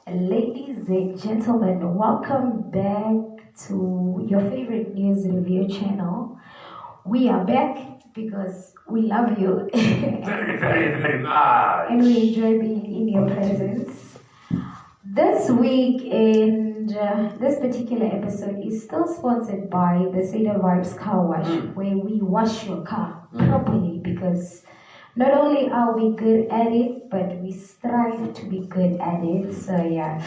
Ladies and gentlemen, welcome back to your favorite news review channel. We are back because we love you Very much. and we enjoy being in your presence. This week and this particular episode is still sponsored by the Cedar Vibes Car Wash, where we wash your car properly because not only are we good at it, but we strive to be good at it. So yeah,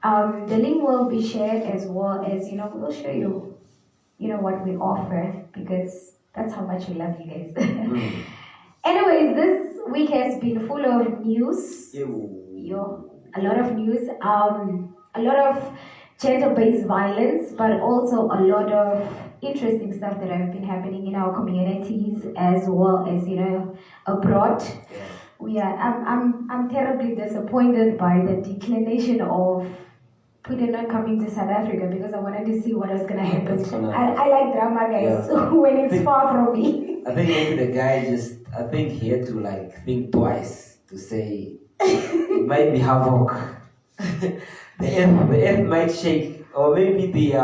the link will be shared as well as we'll show you, what we offer because that's how much we love you guys. Anyways, this week has been full of news. A lot of news. A lot of gender-based violence, but also a lot of interesting stuff that have been happening in our communities as well as abroad. I'm terribly disappointed by the declination of Putin not coming to South Africa because I wanted to see what was gonna happen. I like drama, guys. So when it's far from me. I think maybe the guy he had to think twice to say it might be havoc. the earth might shake, or maybe the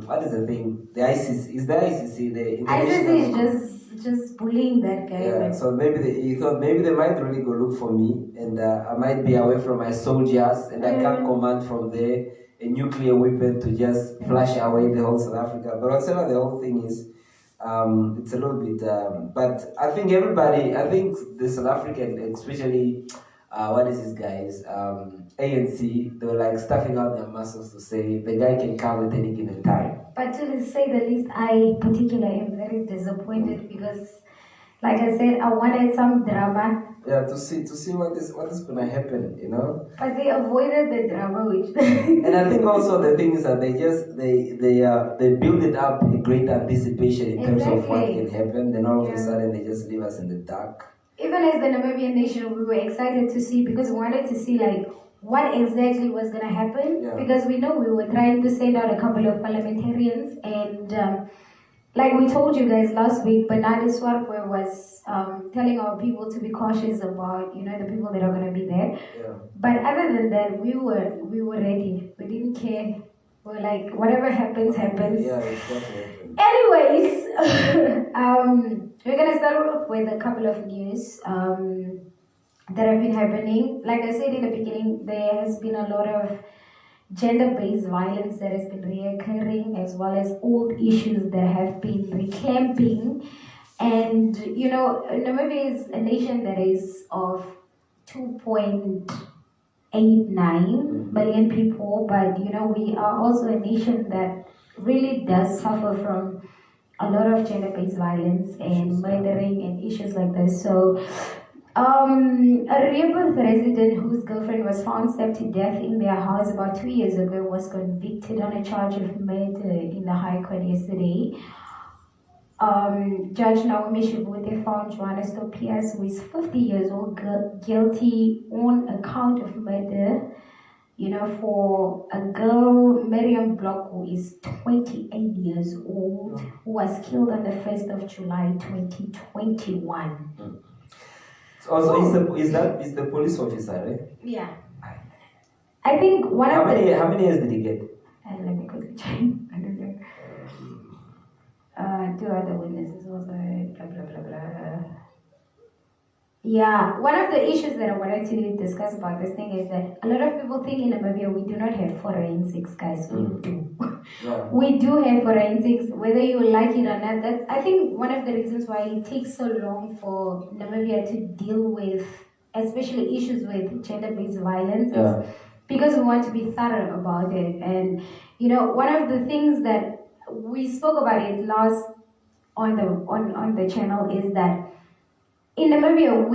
what is the thing? The ICC is the ICC. The ICC is just bullying that guy. Yeah, so maybe he thought maybe they might really go look for me, and I might be away from my soldiers, and I can't command from there a nuclear weapon to just flash away the whole South Africa. But whatever the whole thing is, it's a little bit. But I think the South African, especially. What is this guys? ANC, they were stuffing out their muscles to say the guy can come at any given time. But to say the least, I particularly am very disappointed because, like I said, I wanted some drama. Yeah, to see what is gonna happen, But they avoided the drama, which. And I think also the thing is that they build it up a great anticipation in terms of what can happen. Then all of a sudden they just leave us in the dark. Even as the Namibian nation, we were excited to see because we wanted to see what exactly was going to happen because we know we were trying to send out a couple of parliamentarians and like we told you guys last week, Bernard Swartwe was telling our people to be cautious about the people that are going to be there. But other than that, we were ready. We didn't care. We were like, whatever happens. Yeah, exactly. Anyways, we're gonna start off with a couple of news that have been happening. Like I said in the beginning, there has been a lot of gender-based violence that has been reoccurring, as well as old issues that have been recamping. And Namibia is a nation that is of 2.89 million people, but we are also a nation that really does suffer from a lot of gender-based violence and murdering and issues like this. So, a Rehoboth resident whose girlfriend was found stabbed to death in their house about 2 years ago was convicted on a charge of murder in the High Court yesterday. Judge Naomi Shibute found Joanna Stopias, who is 50 years old, guilty on account of murder. For a girl, Miriam Block, who is 28 years old, who was killed on the 1st of July 2021. So also, is the police officer, right? Yeah. I think how many years did he get? Let me quickly check. I don't know. Two other witnesses also, blah, blah, blah, blah. Yeah, one of the issues that I wanted to discuss about this thing is that a lot of people think in Namibia we do not have forensics, guys. We do. Yeah. We do have forensics, whether you like it or not. That's, I think, one of the reasons why it takes so long for Namibia to deal with, especially issues with gender-based violence, is because we want to be thorough about it. And one of the things that we spoke about it last on the channel is that in Namibia,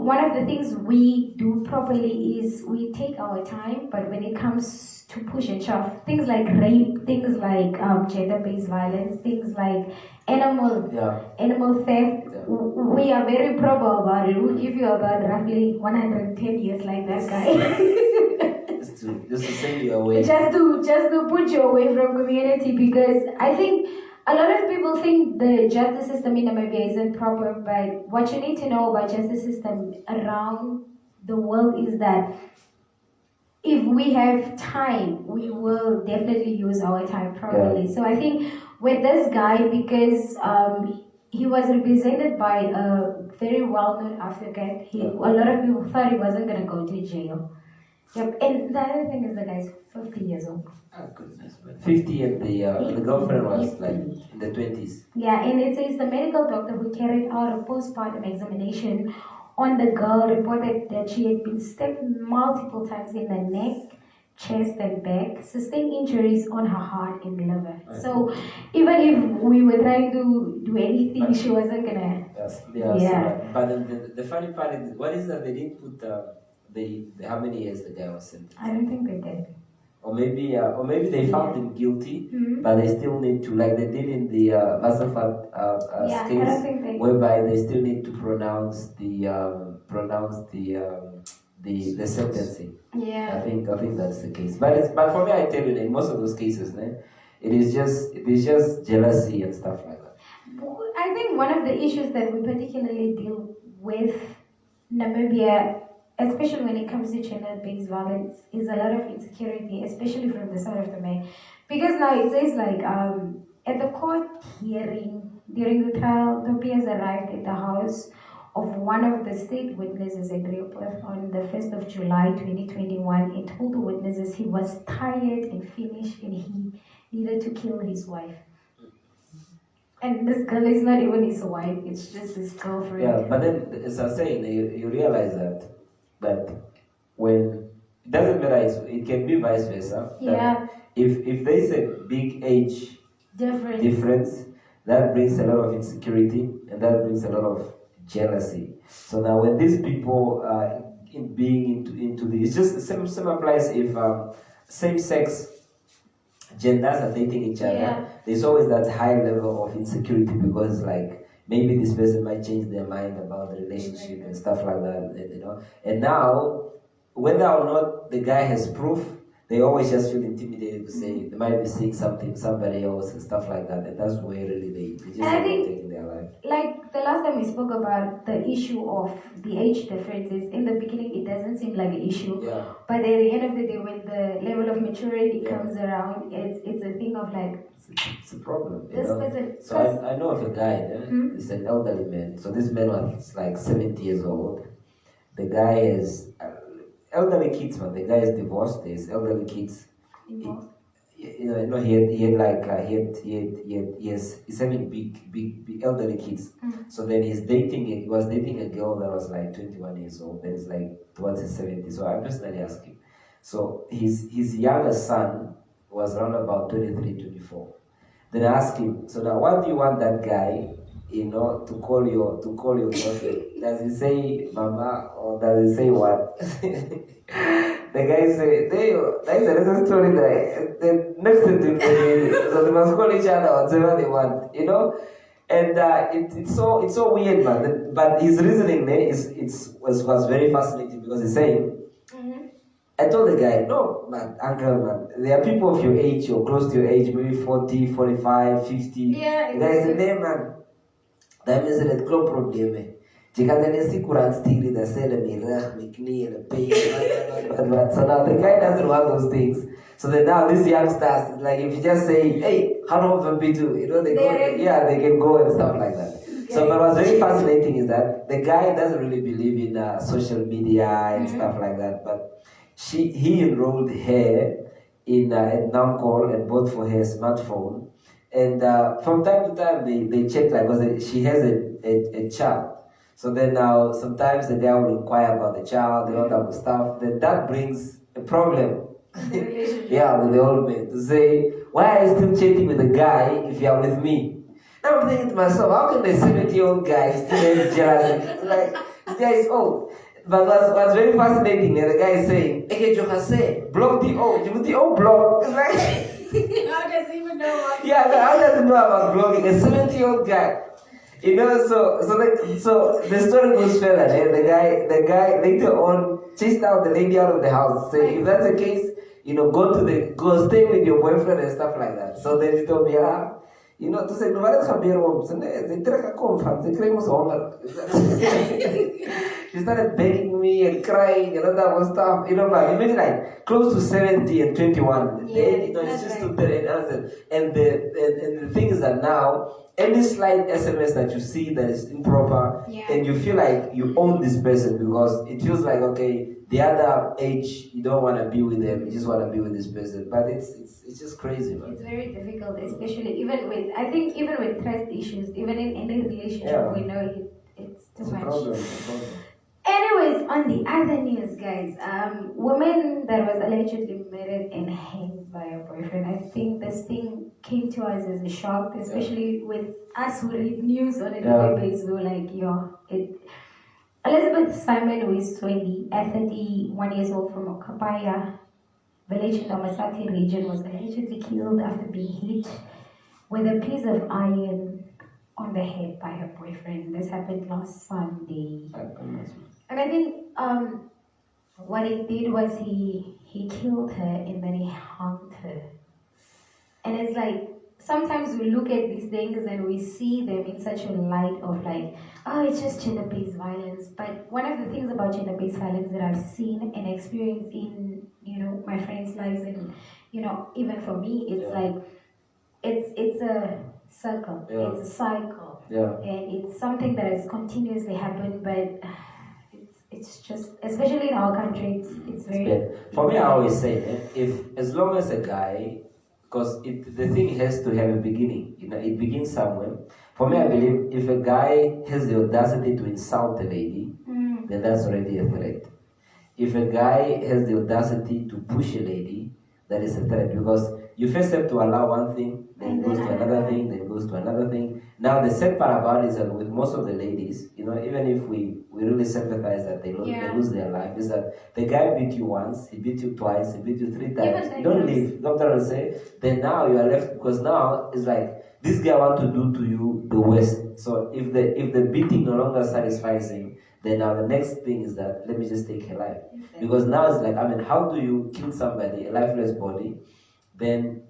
one of the things we do properly is we take our time, but when it comes to push and shove, things like rape, things like gender-based violence, things like animal theft, we are very proper about it. We'll give you about roughly 110 years like that guy. just to send you away. Just to put you away from community, because I think a lot of people think the justice system in Namibia isn't proper, but what you need to know about justice system around the world is that if we have time, we will definitely use our time properly. So I think with this guy, because he was represented by a very well-known African, a lot of people thought he wasn't going to go to jail. Yep, and the other thing is the guy's 50 years old. Oh, goodness, man. 50 and the girlfriend was like in the 20s. Yeah, and it says the medical doctor who carried out a postpartum examination on the girl reported that she had been stabbed multiple times in the neck, chest, and back, sustained injuries on her heart and liver. So even if we were trying to do anything, she wasn't gonna. Yes. But the funny part is, what is that they didn't put the how many years the guy was sentenced? I don't think they did. Or maybe they found him guilty, but they still need to, like they did in the Masafat case, whereby they still need to pronounce the sentencing. Yeah. I think that's the case. But for me, I tell you, in most of those cases, it is just jealousy and stuff like that. I think one of the issues that we particularly deal with Namibia, especially when it comes to gender-based violence, is a lot of insecurity, especially from the side of the men. Because now it says at the court hearing during the trial, Tobias arrived at the house of one of the state witnesses at Rehoboth on the 1st of July 2021 and told the witnesses he was tired and finished and he needed to kill his wife. And this girl is not even his wife, it's just his girlfriend. Yeah, but then, as I was saying, you realize that when it doesn't matter, it can be vice versa. Yeah. If there's a big age difference, that brings a lot of insecurity and that brings a lot of jealousy. So now when these people being into this, it's just the same applies if same-sex genders are dating each other. Yeah. There's always that high level of insecurity because like maybe this person might change their mind about the relationship and stuff like that, And now, whether or not the guy has proof, they always just feel intimidated to say they might be seeing somebody else and stuff like that. And that's where really they just end up taking their life. Like the last time we spoke about the issue of the age differences, in the beginning it doesn't seem like an issue. Yeah. But at the end of the day, when the level of maturity comes around, it's a thing of like, it's a problem. This person, so I know of a guy, he's an elderly man. So this man was like 70 years old. The guy is elderly kids, man. The guy is divorced. There's elderly kids. He's having big elderly kids. So then he was dating a girl that was like 21 years old. Then it's like towards his 70s. So I personally asked him. So his youngest son was around about 23, 24. Then I asked him, so now what do you want that guy, to call your daughter? Does he say mama or does he say what? The guy said, that's another story that the next thing so they must call each other whatever they want, And it's so weird, man. But his reasoning there was very fascinating because he's saying, I told the guy, no, man, uncle, man, there are people of your age, or close to your age, maybe 40, 45, 50. Yeah, the guy said, hey, man, that means that no problem. So now the guy doesn't want those things. So then now these youngsters, like if you just say, hey, how do I be do? They can go and stuff like that. Okay. So but what's very fascinating is that the guy doesn't really believe in social media and stuff like that. But he enrolled her in Namcall and bought for her a smartphone. And from time to time they check, like, because she has a child. So then now sometimes the guy will inquire about the child and all that of stuff. Then that brings a problem. With the old man to say, why are you still chatting with the guy if you are with me? Now I'm thinking to myself, how can the 70-year-old guy still have jealousy? Like, this guy is old. But what's very fascinating, the guy is saying, block the old block. It's like, how does he even know about how does he know about blocking? A 70-year-old guy. So the story goes further. The guy later on chased out the lady out of the house. Saying, if that's the case, go stay with your boyfriend and stuff like that. So then he told me, You know, to say, no matter how big they take a comfort, they claim honger. She started begging me and crying and all that was stuff. You know, like, imagine like close to 70 and 21. Yeah, Then, you know, it's just to tell and answer. And the thing is that now, any slight SMS that you see that is improper, and you feel like you own this person because it feels like, okay, the other age, you don't want to be with them, you just want to be with this person. But it's just crazy, man. It's very difficult, especially even with, I think even with trust issues, even in any relationship, we know it's too much. It's a problem. Anyways, on the other news, guys, woman that was allegedly murdered and hanged by a boyfriend. I think this thing came to us as a shock, especially with us who read news on a daily basis. We were like, Elizabeth Simon, who is 31 years old from Okapaya village in the Masati region, was allegedly killed after being hit with a piece of iron on the head by her boyfriend. This happened last Sunday. And I think what he did was he killed her and then he hung her. And it's like, sometimes we look at these things and we see them in such a light of like, oh, it's just gender-based violence. But one of the things about gender-based violence that I've seen and experienced in, my friends' lives and, even for me, it's like, it's a circle, it's a cycle. And it's something that has continuously happened, but it's just, especially in our country, it's very... bad. For me, I always say, as long as a guy, because the thing has to have a beginning, it begins somewhere. For me, I believe if a guy has the audacity to insult a lady, then that's already a threat. If a guy has the audacity to push a lady, that is a threat, because you first have to allow one thing, then it goes to another thing, then it goes to another thing. Now, the sad part about it is that with most of the ladies, even if we really sympathize that they lose their life, is that the guy beat you once, he beat you twice, he beat you 3 times. You don't leave. Doctor will say, then now you are left, because now it's like, this guy want to do to you the worst. So if the beating no longer satisfies him, then now the next thing is that, let me just take her life. Because now it's like, how do you kill somebody, a lifeless body, then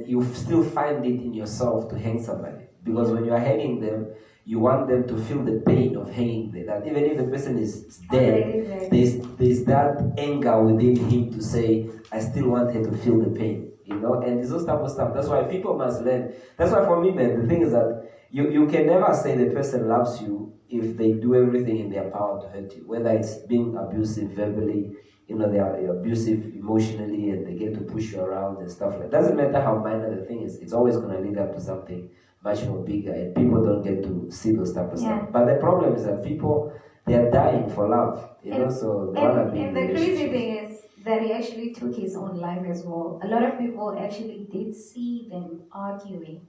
you still find it in yourself to hang somebody. Because when you are hanging them, you want them to feel the pain of hanging them. That even if the person is dead, there's that anger within him to say, I still want her to feel the pain. And it's those type of stuff. That's why people must learn. That's why for me, man, the thing is that you can never say the person loves you if they do everything in their power to hurt you. Whether it's being abusive verbally, they are abusive emotionally, and they get to push you around and stuff like that. Doesn't matter how minor the thing is, it's always going to lead up to something much more bigger, and people don't get to see those type of stuff. But the problem is that people, they are dying for love, so they want to be in and the crazy thing is that he actually took his own life as well. A lot of people actually did see them arguing.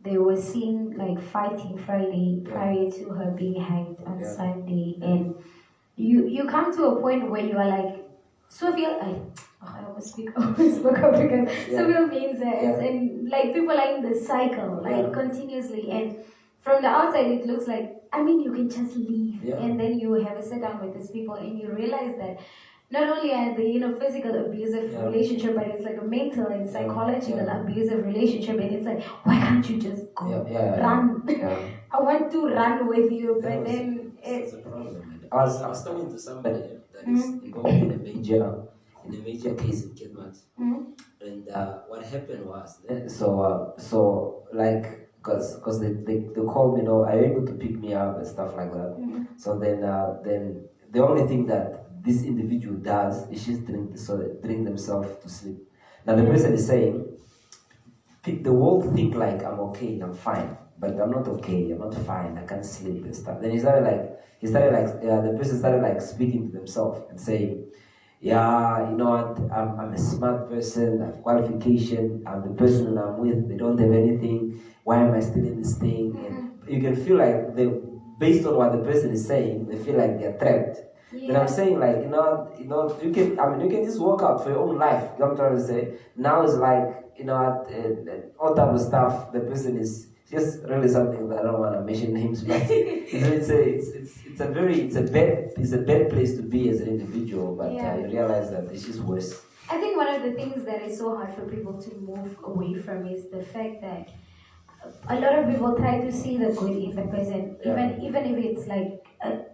They were seen like fighting Friday prior to her being hanged on Sunday, and you come to a point where you are like, Sophia, I almost spoke African. Sophia means and like people are in the cycle, like continuously, and from the outside it looks like, you can just leave, and then you have a sit down with these people, and you realize that not only are they physical abusive relationship, but it's like a mental and psychological abusive relationship, and it's like, why can't you just go run? I want to run with you, but then it's a problem. I was talking to somebody that is involved in a major case in Kidmat, and what happened was because they called me, are you able to pick me up and stuff like that. So then the only thing that this individual does is just drink themselves to sleep. Now the person is saying, the world think like I'm okay, I'm fine, but I'm not okay, I'm not fine, I can't sleep and stuff. Then the person started speaking to themselves and saying, you know what, I'm a smart person, I have qualification, I'm the person I'm with, they don't have anything, why am I still in this thing? And you can feel like based on what the person is saying, they feel like they're trapped. Then I'm saying you can just walk out for your own life. You know what I'm trying to say? Now it's like, all type of stuff. The person is just really something that I don't want to mention names, but it's a bad place to be as an individual. But you realize that it's just worse. I think one of the things that is so hard for people to move away from is the fact that a lot of people try to see the good in the present, even if it's like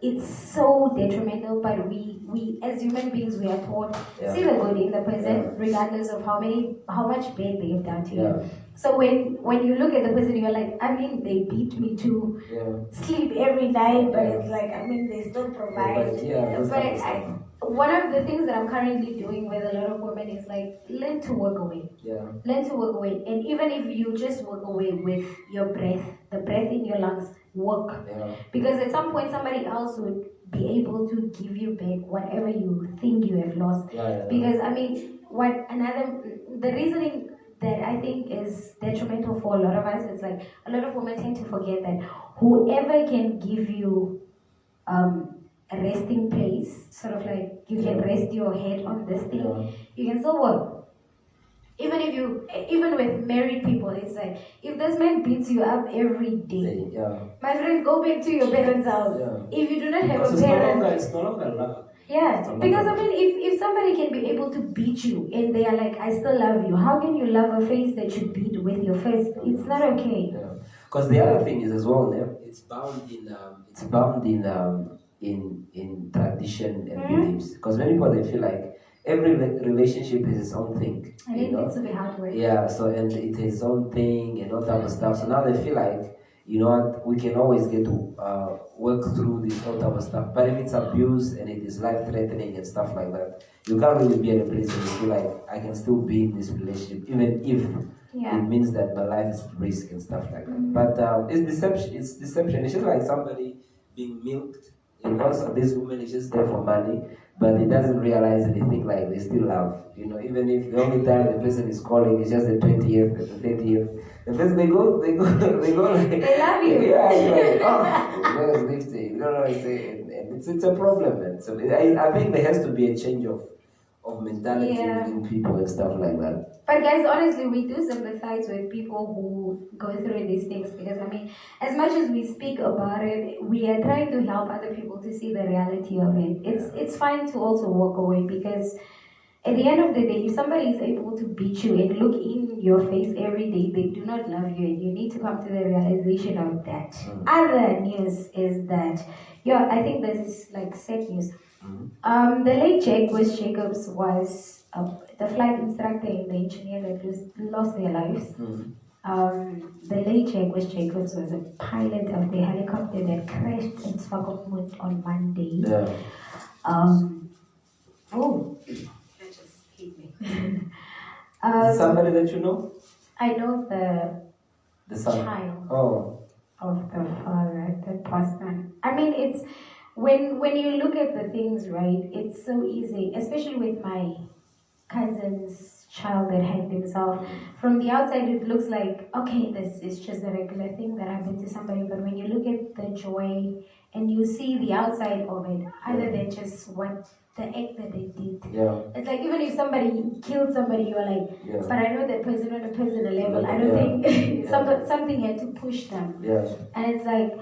it's so detrimental. But we as human beings we are taught see the good in the present, regardless of how much bad they have done to you. So when you look at the person, you're like, I mean, they beat me to sleep every night, but it's like, I mean, they still provide. One of the things that I'm currently doing with a lot of women is like, learn to walk away. Learn to walk away. And even if you just walk away with your breath, the breath in your lungs, walk. Because at some point, somebody else would be able to give you back whatever you think you have lost. Because, I mean, the reasoning that I think is detrimental for a lot of us is like, a lot of women tend to forget that whoever can give you a resting place, sort of like you can rest your head on this thing, you can still work. Even with married people, it's like, if this man beats you up every day, my friend, go back to your parents' house. If you do not have a parent, it's no longer love. Because I mean, if somebody can be able to beat you and they are like, I still love you, how can you love a face that you beat with your fist? It's not okay. Because the other thing is as well, it's bound in tradition and beliefs. Because many people they feel like every relationship is its own thing. And it needs to be hard work. So and it is its own thing and all type of stuff. So now they feel like, you know what, we can always get to work through this all type of stuff. But if it's abuse and it is life threatening and stuff like that, you can't really be in a place where you feel like I can still be in this relationship, even if it means that my life is at risk and stuff like that. But it's deception. It's deception. It's just like somebody being milked. So this woman is just there for money, but he doesn't realize anything like they still love. Even if the only time the person is calling is just the 20th, the 30th, the person they go like they love you. Like, oh, next day. And it's a problem, man. So I think there has to be a change of mentality in people and stuff like that. But guys, honestly, we do sympathize with people who go through these things, because I mean, as much as we speak about it, we are trying to help other people to see the reality of it. It's fine to also walk away, because at the end of the day, if somebody is able to beat you and look in your face every day, they do not love you, and you need to come to the realization of that. Other news is that, I think this is like sad news. The late Jacques Jacobs was the flight instructor and the engineer that lost their lives. The late Jacques Jacobs was a pilot of the helicopter that crashed in Swakopmund on Monday. That just hit me. Somebody that you know? I know the son. Child of the father that passed on. I mean, it's when you look at the things, right, it's so easy, especially with my cousin's child that hanged himself. From the outside, it looks like, okay, this is just a regular thing that happened to somebody, but when you look at the joy and you see the outside of it, other than just what the act that they did, it's like, even if somebody killed somebody, you're like, but I know that person on a personal level, I don't think something had to push them. And it's like,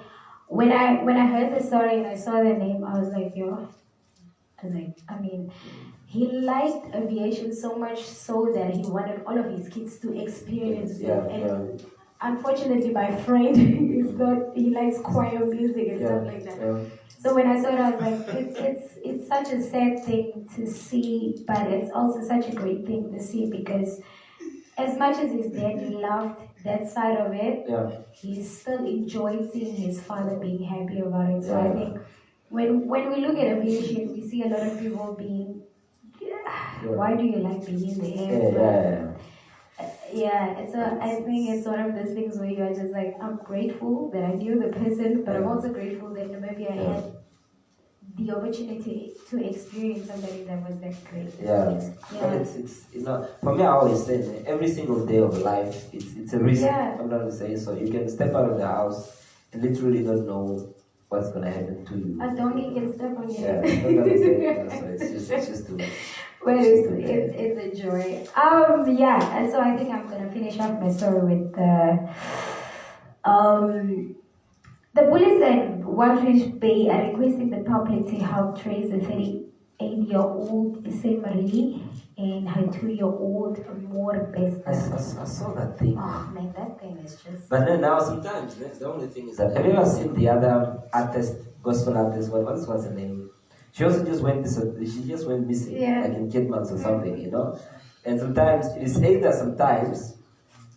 when I heard the story and I saw the name, I was like, I mean, he liked aviation so much so that he wanted all of his kids to experience it. And unfortunately, my friend he likes choir music and stuff like that. So when I saw it, I was like, it's such a sad thing to see, but it's also such a great thing to see, because as much as his dad loved that side of it, he still enjoyed seeing his father being happy about it. So I think when we look at aviation, we see a lot of people being, why do you like being in the air? I think it's one of those things where you're just like, I'm grateful that I knew the person, but I'm also grateful that maybe I had the opportunity to experience somebody that was that great. But it's for me, I always say that every single day of life, it's a risk. I'm not saying so. You can step out of the house and literally not know what's gonna happen to you. A donkey can step on you. I'm not saying so. It's just too much. Well, it's a joy. And so I think I'm gonna finish off my story with the police at Whitefish Bay are requesting the public to help trace the 8-year-old Marie and her 2-year-old more I best. saw that thing. Oh man, that thing is just. But then now sometimes the only thing is that have you ever seen the other artist, gospel artist? What was her name? She also just went missing, Yeah. like in Kidmans or something, you know. And sometimes it's either sometimes,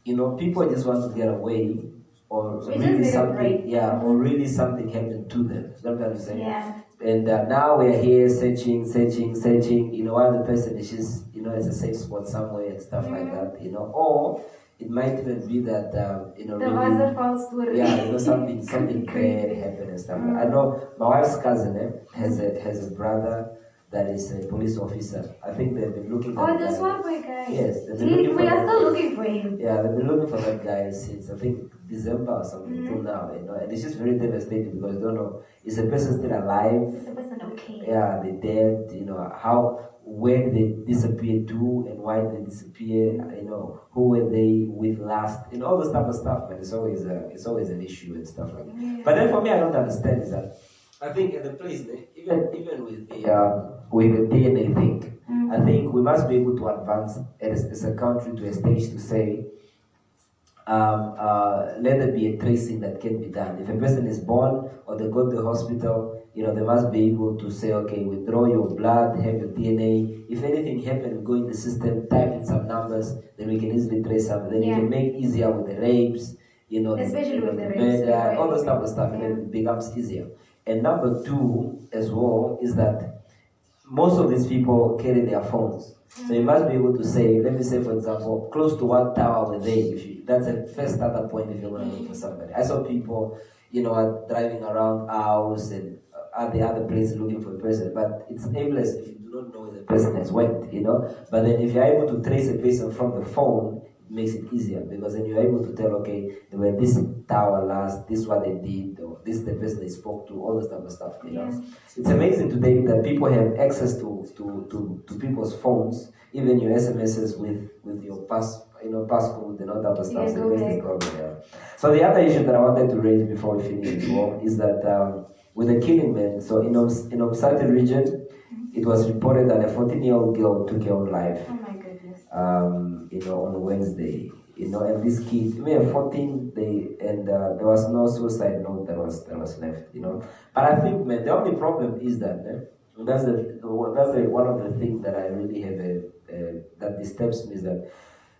you know, people just want to get away, or We just really need a something, break. yeah, or really something happened to them. You know what I'm saying? Yeah. And now we are here searching. You know, while the person is just, you know, it's a safe spot somewhere and stuff like that. You know, or it might even be that you know, The really, other false story. yeah, you know, something bad happened and stuff. I know my wife's cousin has a brother that is a police officer. I think they've been looking at Oh, the this guy. one guy. Yes, they've been looking We for are that still guy. looking for him. Yeah, they've been looking for that guy since I think December or something till now, you know, and it's just very devastating because you don't know, is the person still alive? Is the person okay? Yeah, they dead, you know, where did they disappear to and why did they disappear, you know, who were they with last, you know, all this type of stuff, but it's always an issue and stuff like that. Yeah. But then for me, I don't understand is that I think in the place, even with the DNA thing, I think we must be able to advance as a country to a stage to say, let there be a tracing that can be done. If a person is born or they go to the hospital, you know, they must be able to say, okay, we draw your blood, have your DNA. If anything happens, go in the system, type in some numbers, then we can easily trace something. Then you can make easier with the rapes, you know, especially with the rapes, murder, all those type of stuff, and then it becomes easier. And number two, as well, is that most of these people carry their phones. So you must be able to say, let me say for example, close to what tower were they? That's a first starter point if you want to look for somebody. I saw people, you know, are driving around house and at the other place looking for a person, but it's aimless if you do not know where the person has went, you know. But then if you're able to trace a person from the phone, it makes it easier because then you're able to tell, okay, they were this tower last, this is what they did, or this is the person they spoke to, all this type of stuff, you know. It's amazing today that people have access to people's phones, even your SMSs with your passcode and all that other stuff. So it makes this problem, yeah. So the other issue that I wanted to raise before we finish as well is that with the killing, man. So in Omsati region, it was reported that a 14-year-old girl took her own life. Oh my goodness. You know, on Wednesday. You know, and this kid, we were 14, there was no suicide note that was left, you know. But I think, man, the only problem is that that's one of the things that I really have that disturbs me is that,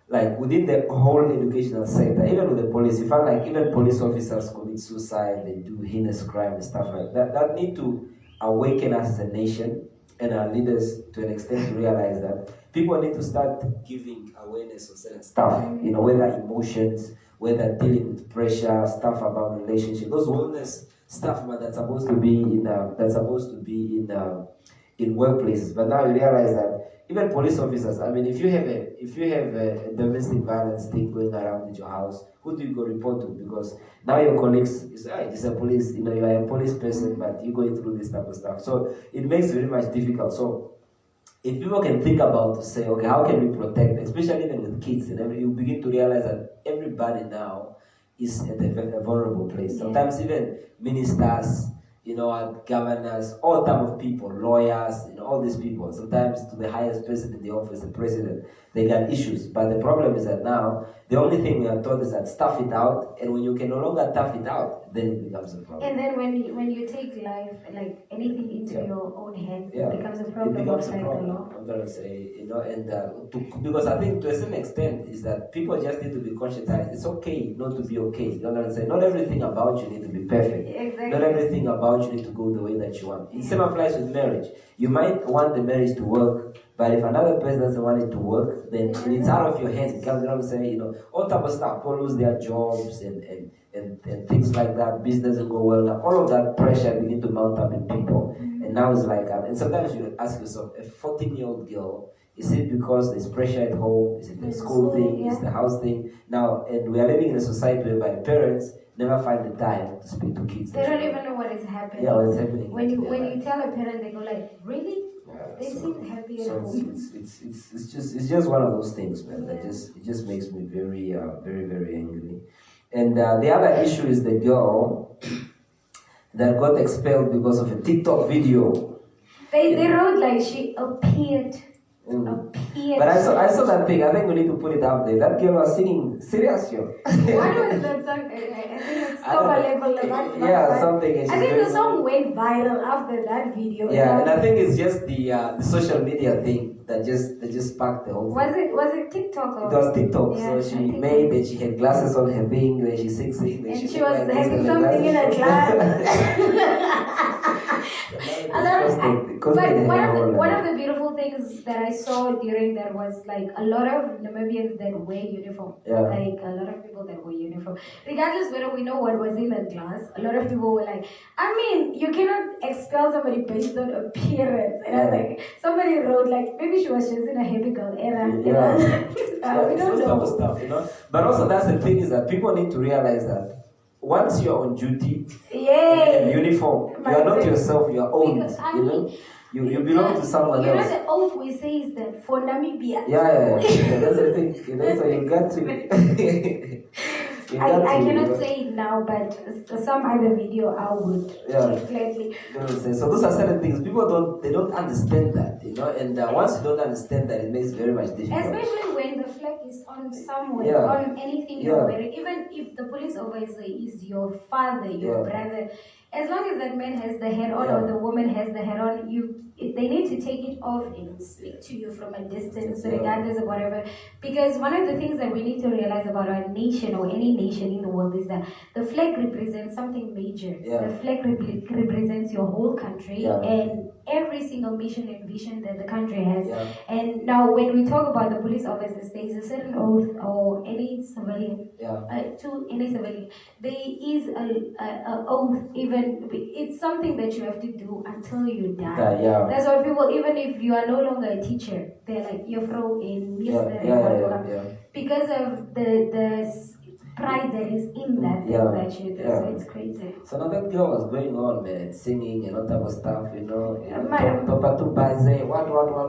like, within the whole educational sector, even with the police, you find like even police officers commit suicide, they do heinous crime and stuff like that. That need to awaken us as a nation and our leaders to an extent to realize that people need to start giving awareness on certain stuff, you know, whether emotions, whether dealing with pressure, stuff about relationship, those wellness stuff, man, that's supposed to be in workplaces. But now you realize that even police officers, I mean, if you have a domestic violence thing going around in your house, who do you go report to? Because now your colleagues is it's a police, you know, you are a police person, but you're going through this type of stuff. So it makes it very much difficult. So if people can think about to say, okay, how can we protect, especially even with kids, and you begin to realize that everybody now is at a vulnerable place. Sometimes even ministers, you know, governors, all type of people, lawyers, you know, all these people, sometimes to the highest person in the office, the president, they got issues. But the problem is that now, the only thing we are taught is that stuff it out, and when you can no longer tough it out, then it becomes a problem. And then when you take life, like anything into your own hands, it becomes a problem. It becomes a problem, I'm gonna say, you know, and because I think to a certain extent is that people just need to be conscious that it's okay not to be okay. You know what I'm saying? Not everything about you need to be perfect. Exactly. Not everything about you need to go the way that you want. The same applies with marriage. You might want the marriage to work, but if another person doesn't want it to work, then it's out of your hands. It comes, you know what I'm saying? You know, all type of stuff. People lose their jobs and things like that. Business doesn't go well. Now, all of that pressure begin to mount up in people. And now it's like, and sometimes you ask yourself, a 14-year-old girl, is it because there's pressure at home? Is it the school thing? Is it the house thing? Now, and we are living in a society whereby parents never find the time to speak to kids. They don't even know what is happening. Yeah, what's happening. When you tell a parent, they go like, really? Yeah, they seem happy at home. It's just one of those things, man. That it just makes me very very angry. And the other issue is the girl that got expelled because of a TikTok video. They wrote like she appeared. Appeared. But I saw that thing. I think we need to put it up there. That girl was singing serious show. What was that song? I think it's Yeah, something. And I think the song went viral after that video. Yeah, and I think it's just the social media thing that just sparked the whole thing. Was it TikTok or? It was TikTok. Yeah, so she made and she had glasses on her thing when she sings. And she was having something in her glass. But one of the beautiful things that I saw during that was like a lot of Namibians that wear uniform. Yeah. Like a lot of people that wear uniform. Regardless whether we know what was in the glass, a lot of people were like, I mean, you cannot expel somebody based on appearance. And I was like, somebody wrote like, maybe she was just in a hebical era. Yeah. We don't know. Stuff. But also that's the thing is that people need to realize that once you're on duty in uniform, you are not yourself, you are owned. You belong to someone else. The oath we say is that for Namibia. Yeah. That's the thing. So you got to. I cannot say it now, but some other video I would gladly. So those are certain things. People don't understand that, and once you don't understand that, it makes it very much difficult. Especially when the flag is on somewhere, on anything you're wearing. Even if the police officer is your father, your brother, as long as that man has the hat on or the woman has the hat on, they need to take it off and speak to you from a distance, regardless of whatever. Because one of the things that we need to realize about our nation or any nation in the world is that the flag represents something major. The flag represents your whole country and every single mission and vision that the country has. And now when we talk about the police officers, there is a certain oath or any civilian, to any civilian, there is a oath, even it's something that you have to do until you die. That's why people, even if you are no longer a teacher, they're like, you're thrown in because of the pride that is in that thing that you do. So it's crazy. So now that girl was going on, man, singing and all type of stuff,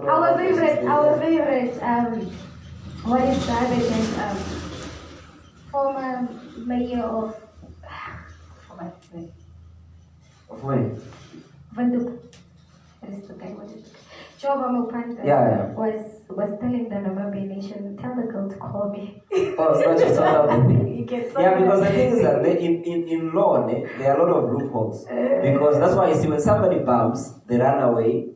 Our favorite, what is the other thing? Former mayor of where? Vanduk. That is the guy. What is it? Joba Mupanta was telling the Namibian nation, tell the girl to call me. Oh, such a sort of thing. Because the thing is that in law, there are a lot of loopholes. Because that's why you see when somebody bumps, they run away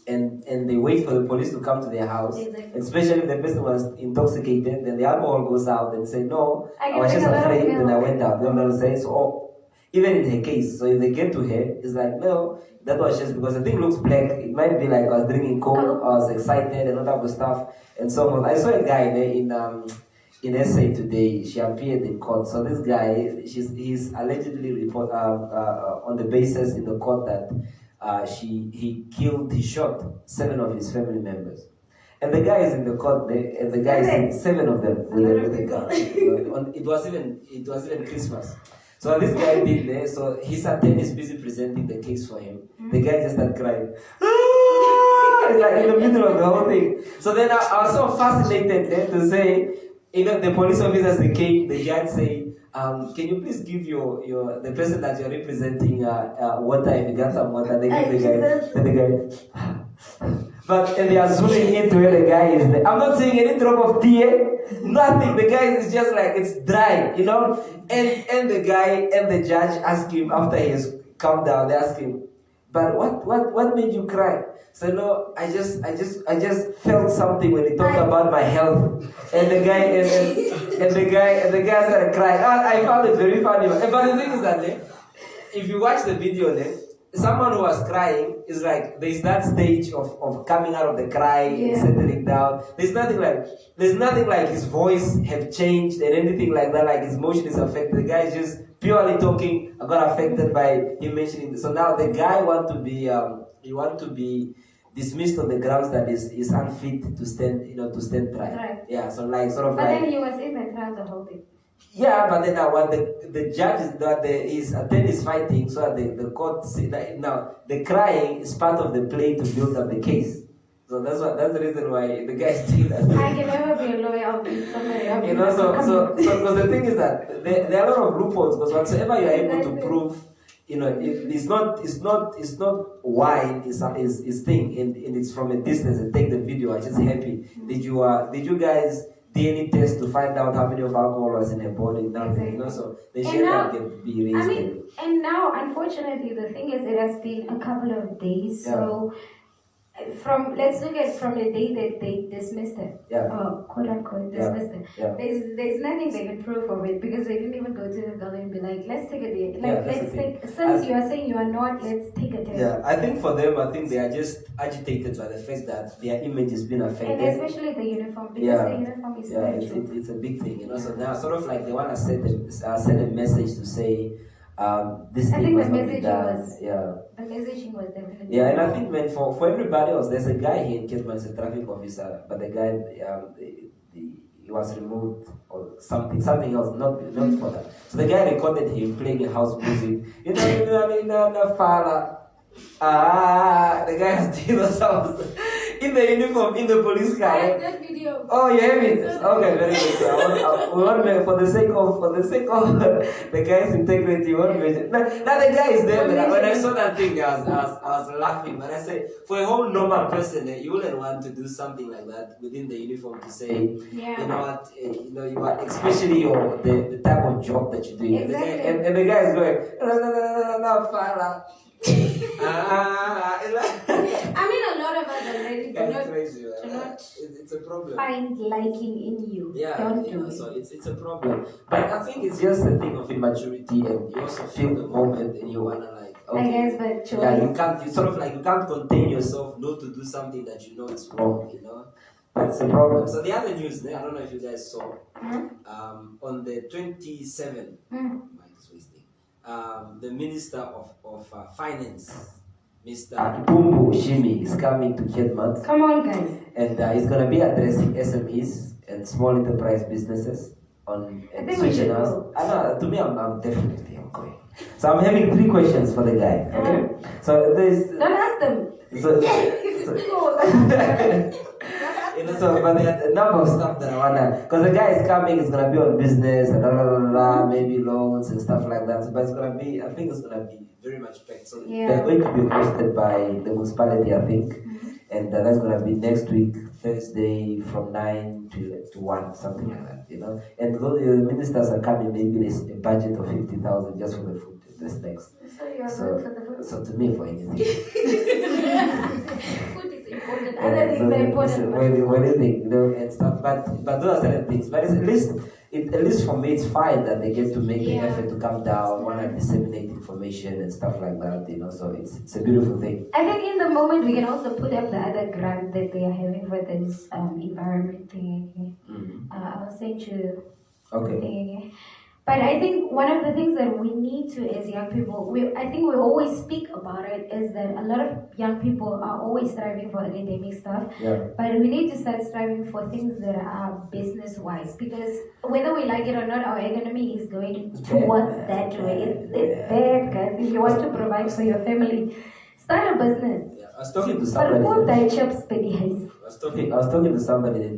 and they wait for the police to come to their house. Exactly. Especially if the person was intoxicated, then the alcohol goes out and say, no, I was just afraid and I went out. You know what I'm saying? So, even in her case, so if they get to her, it's like, no, that was just because the thing looks black. It might be like I was drinking coke, I was excited and all that good stuff and so on. I saw a guy in SA today. She appeared in court. So this guy, he's allegedly on the basis in the court that he shot 7 of his family members. And the guy is in the court there, and the guy is 7 of them with the gun. It was even Christmas. So this guy did there, so his attorney is busy presenting the case for him. The guy just started crying. It's like in the middle of the whole thing. So then I was so fascinated then to say, the police officers, the judge say, can you please give the person that you're representing water, and you got some water, they give the guy. And they are zooming into where the guy is there. I'm not seeing any drop of tear, nothing. The guy is just like, it's dry, And the guy and the judge ask him after he has calmed down, they ask him, but what made you cry? So no, I just felt something when he talked about my health. And the guy and the guy started crying. I found it very funny. But the thing is that if you watch the video someone who was crying is like, there's that stage of coming out of the cry, settling down. There's nothing like his voice have changed and anything like that, like his emotion is affected. The guy is just purely talking, I got affected by him mentioning this. So now the guy want to be dismissed on the grounds that is unfit to stand trial. Right. Yeah, so like sort of. But then he was in the trial the whole day. Yeah, but then now what the judge is that his attorney is fighting, so that the court say that now the crying is part of the play to build up the case. So that's the reason why the guy is doing that. I can never be a lawyer. I'll be somebody. So because the thing is that there are a lot of loopholes, because whatsoever you are able to prove it's not wine is thing, and it's from a distance and take the video. I'm just happy. Did you guys DNA test to find out how many of alcohol was in her body? Nothing, so the share that can be raised. And now, unfortunately, the thing is, it has been a couple of days, so. Let's look at from the day that they dismissed it, quote unquote dismissed it. There's nothing they can prove of it because they didn't even go to the girl and be like, let's take a day. Since you are saying you are not, let's take a test. Yeah, I think for them, they are just agitated by the fact that their image has been affected, and especially the uniform because the uniform is it's a big thing, So now, sort of like they want to send a message to say. This I thing think was the not messaging done. was the messaging was definitely and I think for everybody else, there's a guy here in Kitman, a traffic officer, but the guy he was removed or something else, not for that. So the guy recorded him playing house music. The guy has doing the sounds in the uniform, in the police car. I have that video. Oh, you have it? Okay, very good. So we want to, for the sake of the guy's integrity, we want to mention. Now the guy is there. When I saw that thing, I was laughing. But I said, for a whole normal person, you wouldn't want to do something like that within the uniform to say, you know what, you are, especially the type of job that you're doing. Exactly. And the guy is going, no, fella. I mean, a lot of us already do not it's a problem. find liking in you. Don't do it. So it's a problem. But I think it's just a thing of immaturity, and you also feel the moment, and you wanna I guess, but you can't contain yourself not to do something that you know is wrong. That's a problem. So the other news, I don't know if you guys saw, on the 27th, the Minister of Finance, Mr. Ipumbu Shimi, is coming to Ketmat. Come on, guys. And he's going to be addressing SMEs and small enterprise businesses on switching us. To me, I'm definitely going. So I'm having 3 questions for the guy. Okay. So there's. Don't ask them. But there's a number of stuff that I wanna, because the guy is coming, it's gonna be on business and maybe loans and stuff like that. But I think it's gonna be very much packed. So they're going to be hosted by the municipality, I think, and that's gonna be next week, Thursday, from 9 to 1, something like that, And though the ministers are coming, maybe there's a budget of 50,000 just for the food, the snacks. So you're good for the food. So to me, for anything. Food is important. Other things are important. What do you think? And stuff. But those are certain things. But at least for me, it's fine that they get to make the effort to come down, want to disseminate information and stuff like that. So it's a beautiful thing. I think in the moment we can also put up the other grant that they are having for this environment thing. I'll send you. Okay. But I think one of the things that we need to, as young people, I think we always speak about it, is that a lot of young people are always striving for academic stuff. But we need to start striving for things that are business-wise, because whether we like it or not, our economy is going towards that way. It's bad, guys. If you want to provide for your family, start a business. I was talking to somebody. I was talking to somebody.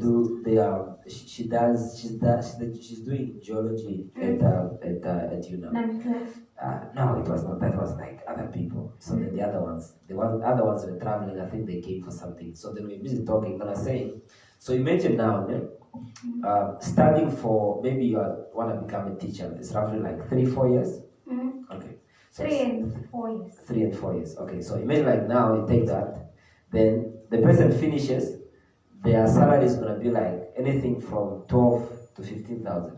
She's doing geology at UNAM. No, it was not. That was like other people. So then the other ones were traveling. I think they came for something. So then we were busy talking. But I was saying, so imagine now, studying for, maybe you want to become a teacher. It's roughly like 3-4 years. Okay. So 3 and 4 years. 3 and 4 years. Okay, so imagine like now you take that, then the person finishes, their salary is gonna be like anything from 12 to 15,000.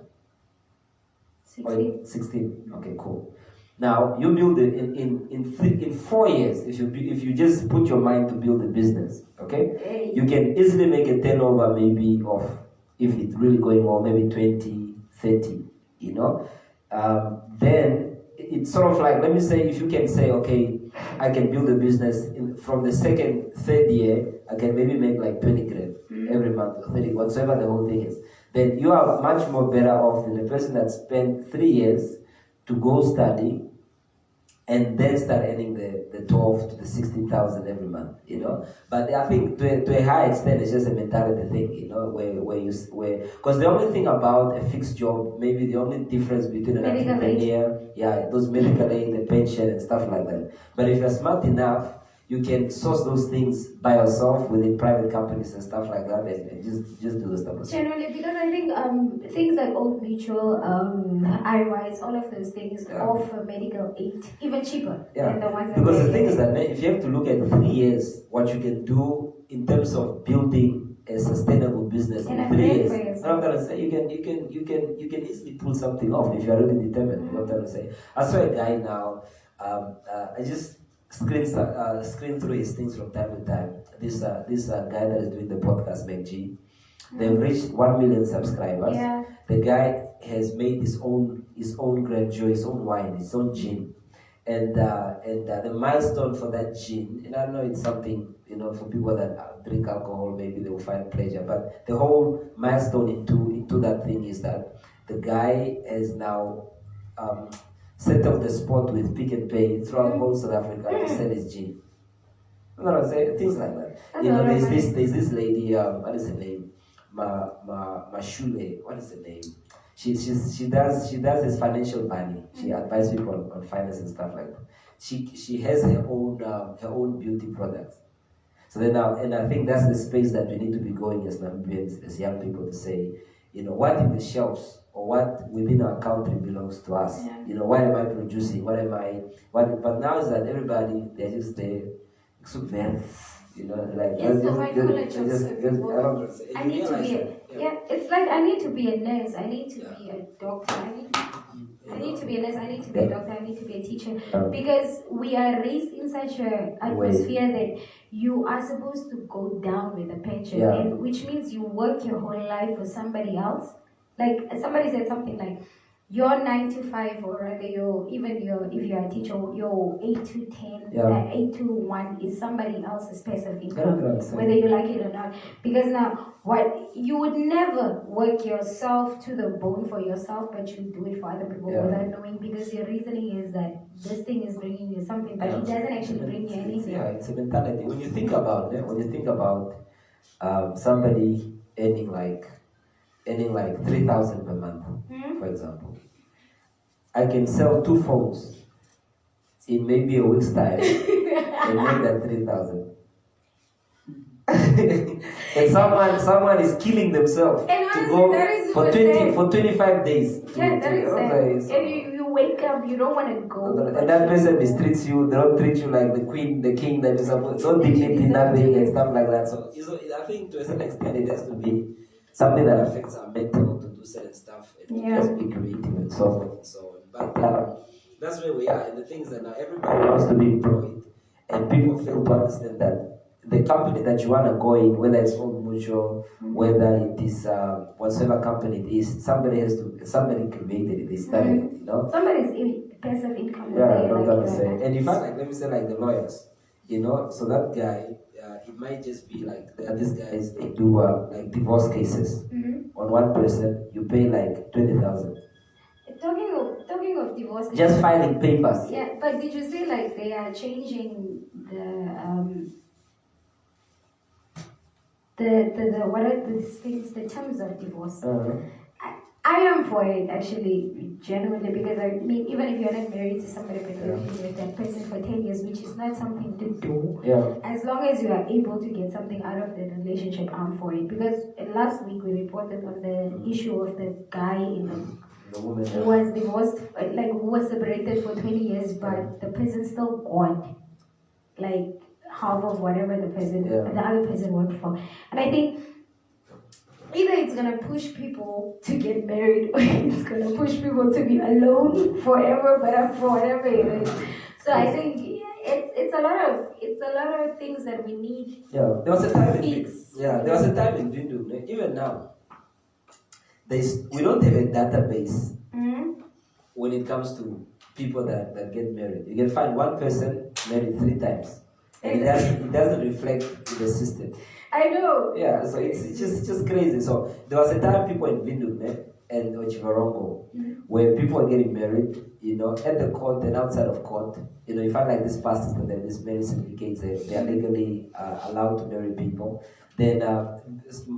16. Okay, cool. Now you build it in 4 years. If you just put your mind to build a business, okay, you can easily make a turnover maybe of, if it's really going well, maybe 20, 30. Then it's sort of like, let me say, if you can say, okay, I can build a business from the 2nd, 3rd year, I can maybe make like 20 grand every month, 30, whatsoever the whole thing is. Then you are much more better off than the person that spent 3 years to go study and then start earning the 12 to the 16,000 every month, But I think to a high extent, it's just a mentality thing, because the only thing about a fixed job, maybe the only difference between an Medical entrepreneur, those medical aid, the pension and stuff like that. But if you're smart enough, you can source those things by yourself within private companies and stuff like that, and just do the stuff. Generally, because I think things like Old Mutual, iWise, all of those things offer medical aid even cheaper than the ones that because the thing is that if you have to look at 3 years, what you can do in terms of building a sustainable business in 3 years. What I'm trying to say, you can easily pull something off if you are really determined. What I'm trying to say. I saw a guy now. I just screen through his things from time to time. This guy that is doing the podcast, McG, they've reached 1 million subscribers. Yeah. The guy has made his own grandeur, his own wine, his own gin, and the milestone for that gin. And I know it's something for people that drink alcohol, maybe they will find pleasure. But the whole milestone into that thing is that the guy has now settled the spot with Pick and Pay throughout whole South Africa to sell his gin. You know what I'm saying? Things like that. There's this lady, what is her name? Mashule, what is her name? She does this financial planning. She advises people on finance and stuff like that. She has her own beauty products. So then and I think that's the space that we need to be going as Namibians, as young people, to say, what in the shelves or what within our country belongs to us. Yeah. What am I producing? But now is that everybody, they're just there, so very, like it's the white collar jobs. I need to be it's like I need to be a nurse, I need to be a doctor, I need to be a nurse, I need to be a doctor, I need to be a teacher, because we are raised in such an atmosphere that you are supposed to go down with a pension, and which means you work your whole life for somebody else. Like somebody said something like, your 9 to 5, or rather if you're a teacher, your 8 to 10, 8 to 1 is somebody else's passive income, whether you like it or not. Because now, what you would never work yourself to the bone for yourself, but you do it for other people without knowing, because your reasoning is that this thing is bringing you something, but it doesn't actually bring you anything. Yeah, it's a mentality. When you think about somebody earning like 3,000 per month, for example, I can sell 2 phones in maybe a week's time and make that 3,000. And someone is killing themselves to go for 25 days. That is sad. And you wake up, you don't want to go. And that person mistreats you. They don't treat you like the queen, the king that is supposed. Don't dignity, nothing, and stuff like that. So I think to a certain extent it has to be something that affects our mental to do certain stuff and just be creative and so on and so on. But that's where we are. And the things that now everybody wants to be employed, and people fail to understand that the company that you want to go in, whether it's Old Mutual, whether it is whatever company it is, somebody created it, they started it, Somebody's passive income. Yeah, that's what I'm saying. And in fact, let me say the lawyers, so that guy, it might just be like these guys, they do like divorce cases. On one person, you pay like 20,000. Talking of divorce, just filing papers. Yeah, but did you see like they are changing the what are the things, the terms of divorce? I am for it actually, genuinely, because I mean, even if you're not married to somebody but you're living with that person for 10 years, which is not something to do, as long as you are able to get something out of the relationship, I'm for it. Because last week we reported on the issue of the guy the woman who was divorced, like who was separated for 20 years, but the person still got like half of whatever the other person worked for. And I think either it's gonna push people to get married, or it's gonna push people to be alone forever. But I'm for whatever it is. So I think it's a lot of things that we need. Yeah, there was a time in Vindu. Even now, we don't have a database when it comes to people that get married. You can find one person married 3 times, and it doesn't reflect in the system. I know. Yeah, so it's just crazy. So there was a time people in Vindu, and Ochivarongo, where people are getting married, at the court and outside of court. You find like these pastors and then these marriage certificates, they are legally allowed to marry people. Then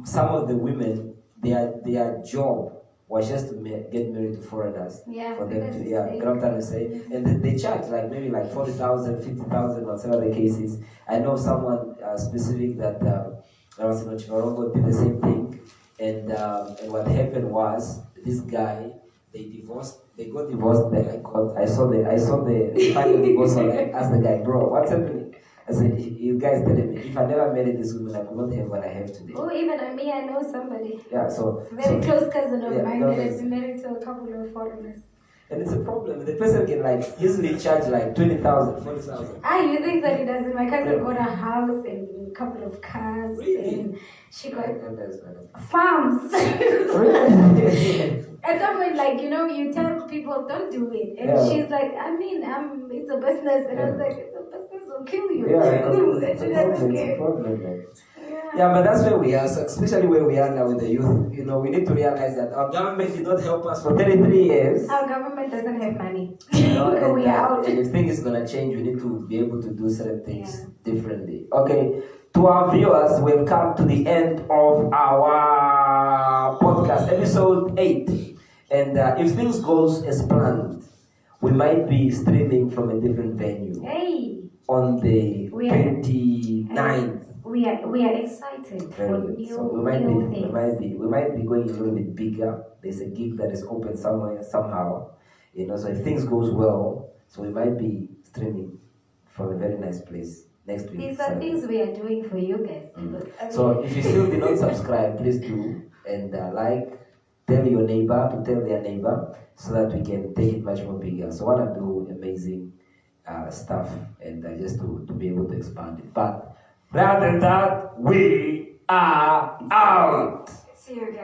some of the women, their job was just to get married to foreigners. For them to, you know what I'm trying to say? And they charge like maybe like 40,000, 50,000, whatever the case is. I know someone specific that was in Ochivarongo did the same thing. And what happened was this guy, they got divorced. I saw the final divorce. I asked the guy, bro, what's happening? I said, you guys telling me if I never married this woman, I could not have what I have today. Oh, even me, I know somebody. Yeah, so Very close cousin of mine that is married to a couple of foreigners. And it's a problem. The person can like easily charge like 20,000, 40,000. You think that it doesn't? My cousin got a house and a couple of cars. Really? And she got farms. Really? At some point, you tell people don't do it, and she's like, it's a business, and I was like, it's a business will kill you. It's a problem. Yeah, but that's where we are, so especially where we are now with the youth. We need to realize that our government did not help us for 33 years. Our government doesn't have money. And, we are out. And if things is going to change, we need to be able to do certain things differently. Okay, to our viewers, we've come to the end of our podcast, episode 8. And if things goes as planned, we might be streaming from a different venue on the 29th. We are excited for new so we might be going a little bit bigger. There's a gig that is open somewhere somehow, so if things goes well, so we might be streaming from a very nice place next week. These are things we are doing for you guys. So if you still did not subscribe, please do, and tell your neighbor to tell their neighbor, so that we can take it much more bigger. So I want to do amazing stuff, and just to be able to expand it. But rather than that, we are out. See you guys.